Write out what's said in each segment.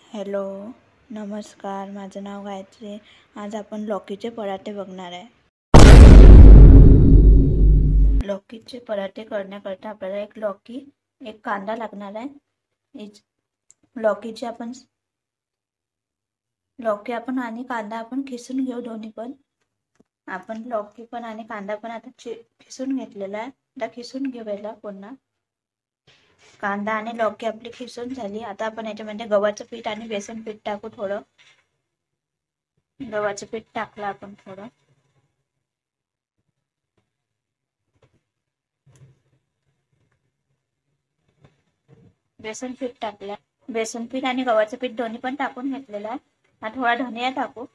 Hello, नमस्कार. माझं नाव गायत्री. आज आपण लौकीचे पराठे बघणार आहे. लौकीचे पराठे करण्याकरता आपल्याला एक लौकी, एक कांदा लागणार आहे. लौकी आपण आणि कांदा आपण खिसून घेऊ. दोन्ही पण आपण लौकी पण आणि कांदा पण आता खिसून घेतलेला आहे. आता खिसून घेऊया पुन्हा. कांदा आणि लौकी आपली खिसून झाली. आता आपण याच्यामध्ये गव्हाचं पीठ आणि बेसन पीठ टाकू. थोडं गव्हाचं पीठ टाकलं आपण. थोडं बेसन पीठ टाकलं. बेसन पीठ आणि गव्हाचं पीठ दोन्ही पण टाकून घेतलेलं आहे. आता थोडा धनिया टाकू.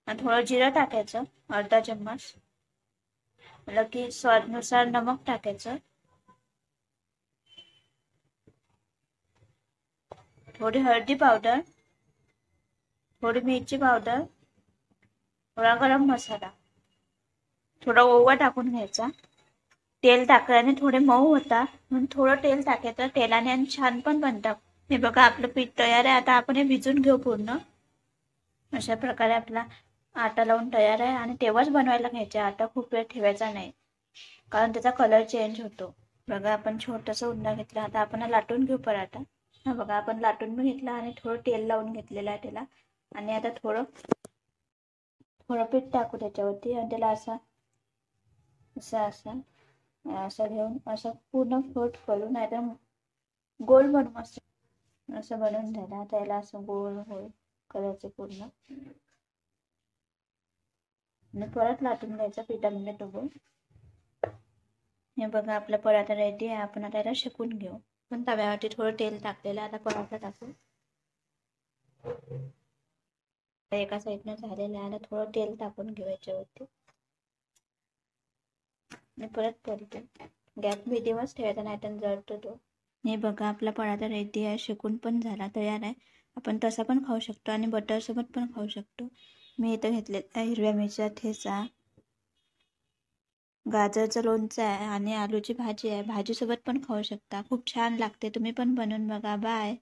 आणि थोडं जिरं टाकायचं, अर्धा चम्मच. की स्वादानुसार नमक टाकायचं. थोडी हळदी पावडर, थोडी मिरची पावडर, थोडा गरम मसाला, थोडा ओवा टाकून घ्यायचा. तेल टाकल्याने थोडे मऊ होता म्हणून थोडं तेल टाकायचं. तेलाने आणि छान पण बनतात. हे बघा, आपलं पीठ तयार आहे. आता आपण हे भिजून घेऊ पूर्ण. अशा प्रकारे आपला आटा लावून तयार आहे. आणि तेव्हाच बनवायला घ्यायचा. आटा खूप वेळ ठेवायचा नाही, कारण त्याचा कलर चेंज होतो. बघा, आपण छोटंसं उंडा घेतला. आता आपण लाटून घेऊ पराठा. हा बघा, आपण लाटून पण घेतला आणि थोडं तेल लावून घेतलेलं आहे त्याला. आणि आता थोडं पीठ टाकू त्याच्यावरती. आणि त्याला असं घेऊन असं पूर्ण फोल्ड करून, नाही तर गोल बनवून असं बनवून द्यायला. त्याला असं गोल करायचं पूर्ण. आणि परत लाटून घ्यायचा पिठामध्ये डुबून. हे बघा, आपला पराठा रेडी आहे. आपण आता याला शेकून घेऊ. पण तव्यावरती थोडं तेल टाकलेलं. आता पराठा टाकू. एका साईडनं झालेलं आहे. आता थोडं तेल टाकून घेऊ याच्यावरती. आणि परत गॅस मीडियमच ठेवायचा, नाही तर जळतो तो. हे बघा, आपला पराठा रेडी आहे. शेकून पण झाला, तयार आहे. आपण तसा पण खाऊ शकतो आणि बटरसोबत पण खाऊ शकतो. मी इथं घेतलेला हिरव्या मिरच्या ठेचा, गाजरचं लोणचं आहे आणि आलूची भाजी आहे. भाजीसोबत पण खाऊ शकता. खूप छान लागते. तुम्ही पण बनवून बघा. बाय.